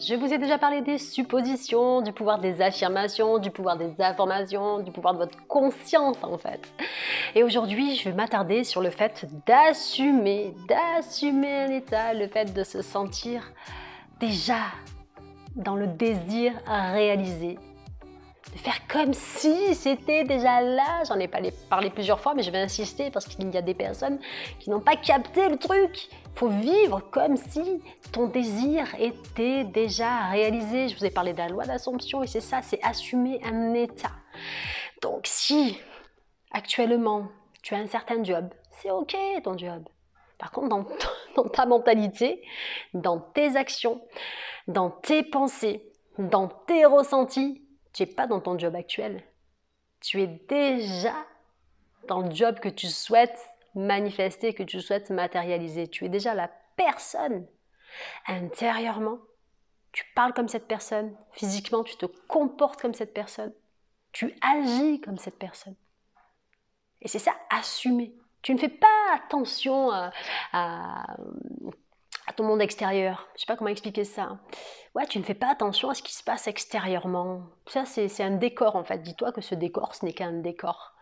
Je vous ai déjà parlé des suppositions, du pouvoir des affirmations, du pouvoir des informations, du pouvoir de votre conscience en fait. Et aujourd'hui, je vais m'attarder sur le fait d'assumer un état, le fait de se sentir déjà dans le désir réalisé. De faire comme si c'était déjà là. J'en ai parlé plusieurs fois, mais je vais insister parce qu'il y a des personnes qui n'ont pas capté le truc. Il faut vivre comme si ton désir était déjà réalisé. Je vous ai parlé de la loi d'Assomption et c'est ça, c'est assumer un état. Donc si actuellement tu as un certain job, c'est ok ton job. Par contre, dans ta mentalité, dans tes actions, dans tes pensées, dans tes ressentis, tu n'es pas dans ton job actuel. Tu es déjà dans le job que tu souhaites manifester, que tu souhaites matérialiser. Tu es déjà la personne. Intérieurement, tu parles comme cette personne. Physiquement, tu te comportes comme cette personne. Tu agis comme cette personne. Et c'est ça, assumer. Tu ne fais pas attention à ton monde extérieur. Je ne sais pas comment expliquer ça. Ouais, tu ne fais pas attention à ce qui se passe extérieurement. Ça, c'est un décor en fait. Dis-toi que ce décor, ce n'est qu'un décor.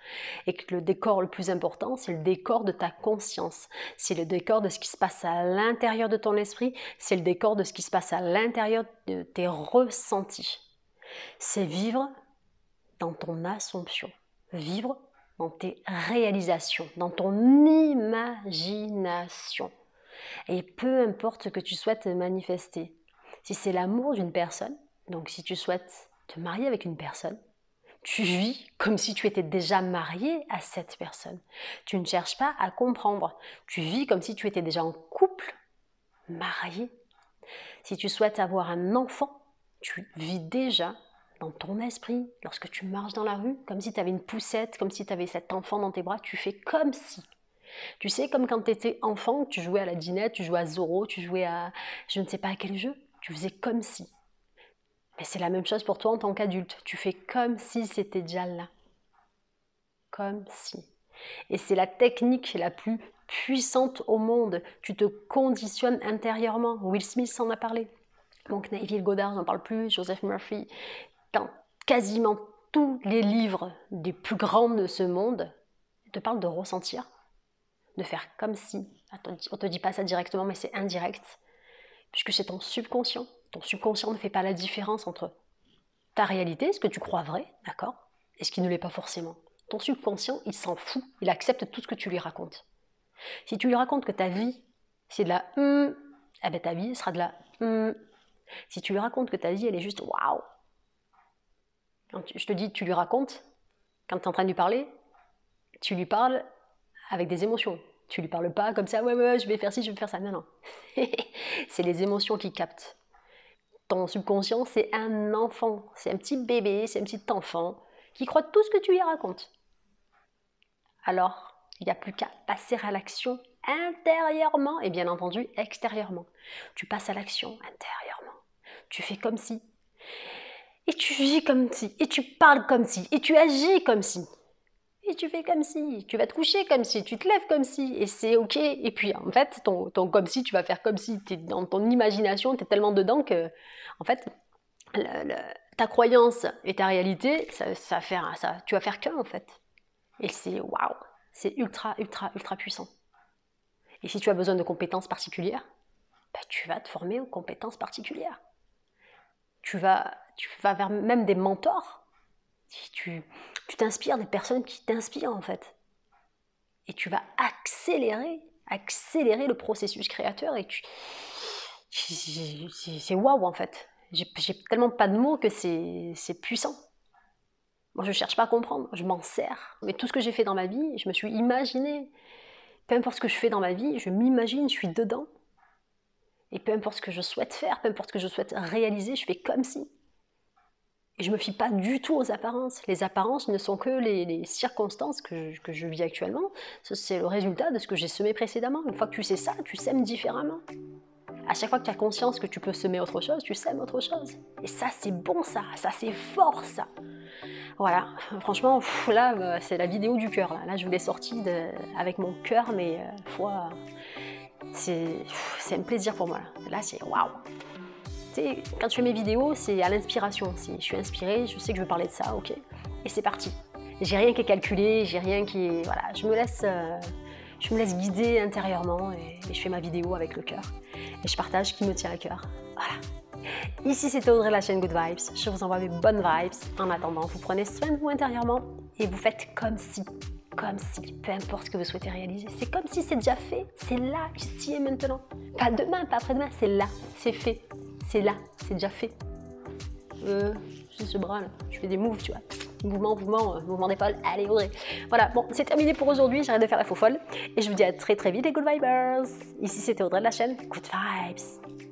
Et que le décor le plus important, c'est le décor de ta conscience. C'est le décor de ce qui se passe à l'intérieur de ton esprit. C'est le décor de ce qui se passe à l'intérieur de tes ressentis. C'est vivre dans ton assomption. Vivre dans tes réalisations, dans ton imagination. Et peu importe ce que tu souhaites manifester. Si c'est l'amour d'une personne, donc si tu souhaites te marier avec une personne, tu vis comme si tu étais déjà marié à cette personne. Tu ne cherches pas à comprendre. Tu vis comme si tu étais déjà en couple, marié. Si tu souhaites avoir un enfant, tu vis déjà dans ton esprit, lorsque tu marches dans la rue, comme si tu avais une poussette, comme si tu avais cet enfant dans tes bras, tu fais comme si. Tu sais, comme quand tu étais enfant, tu jouais à la dinette, tu jouais à Zorro, tu jouais à je ne sais pas à quel jeu, tu faisais comme si. Mais c'est la même chose pour toi en tant qu'adulte, tu fais comme si c'était déjà là. Comme si. Et c'est la technique la plus puissante au monde. Tu te conditionnes intérieurement. Will Smith en a parlé. Donc Neville Goddard n'en parle plus, Joseph Murphy. Dans quasiment tous les livres des plus grands de ce monde, ils te parlent de ressentir, de faire comme si. On ne te dit pas ça directement, mais c'est indirect, puisque c'est ton subconscient. Ton subconscient ne fait pas la différence entre ta réalité, ce que tu crois vrai, d'accord, et ce qui ne l'est pas forcément. Ton subconscient, il s'en fout, il accepte tout ce que tu lui racontes. Si tu lui racontes que ta vie, c'est de la eh ben ta vie sera de la Si tu lui racontes que ta vie, elle est juste waouh. Quand je te dis, tu lui racontes, quand tu es en train de lui parler, tu lui parles avec des émotions. Tu lui parles pas comme ça, ouais, je vais faire ci, je vais faire ça. Non, non. C'est les émotions qui captent. Ton subconscient, c'est un enfant. C'est un petit bébé, c'est un petit enfant qui croit tout ce que tu lui racontes. Alors, il n'y a plus qu'à passer à l'action intérieurement et bien entendu extérieurement. Tu passes à l'action intérieurement. Tu fais comme si. Et tu vis comme si. Et tu parles comme si. Et tu agis comme si. Et tu fais comme si, tu vas te coucher comme si, tu te lèves comme si, et c'est ok. Et puis en fait, ton comme si, tu vas faire comme si, tu es dans ton imagination, tu es tellement dedans que, en fait, ta croyance et ta réalité, tu vas faire qu'un en fait. Et c'est waouh, c'est ultra, ultra, ultra puissant. Et si tu as besoin de compétences particulières, ben, tu vas te former aux compétences particulières. Tu vas vers même des mentors. Si tu t'inspires des personnes qui t'inspirent en fait. Et tu vas accélérer le processus créateur et c'est waouh en fait. J'ai tellement pas de mots que c'est puissant. Moi je cherche pas à comprendre, je m'en sers. Mais tout ce que j'ai fait dans ma vie, je me suis imaginé. Peu importe ce que je fais dans ma vie, je m'imagine, je suis dedans. Et peu importe ce que je souhaite faire, peu importe ce que je souhaite réaliser, je fais comme si. Et je ne me fie pas du tout aux apparences. Les apparences ne sont que les circonstances que je vis actuellement. C'est le résultat de ce que j'ai semé précédemment. Une fois que tu sais ça, tu sèmes différemment. À chaque fois que tu as conscience que tu peux semer autre chose, tu sèmes autre chose. Et ça, c'est bon ça c'est fort ça. Voilà, franchement, là, c'est la vidéo du cœur. Là, je vous l'ai sortie avec mon cœur, mais c'est un plaisir pour moi. Là c'est waouh. sais, quand je fais mes vidéos, c'est à l'inspiration. Si je suis inspirée, je sais que je veux parler de ça, ok. Et c'est parti. J'ai rien qui est calculé, j'ai rien qui est... Voilà, je me laisse guider intérieurement et je fais ma vidéo avec le cœur. Et je partage ce qui me tient à cœur. Voilà. Ici, c'était Audrey de la chaîne Good Vibes. Je vous envoie mes bonnes vibes. En attendant, vous prenez soin de vous intérieurement et vous faites comme si, peu importe ce que vous souhaitez réaliser. C'est comme si c'est déjà fait. C'est là, ici et maintenant. Pas demain, pas après-demain, c'est là, c'est fait. C'est là, c'est déjà fait. J'ai ce bras là, je fais des moves, tu vois. Mouvement d'épaule. Allez, Audrey. Voilà, bon, c'est terminé pour aujourd'hui. J'arrête de faire la faux folle. Et je vous dis à très très vite les Good Vibers. Ici, c'était Audrey de la chaîne Good Vibes.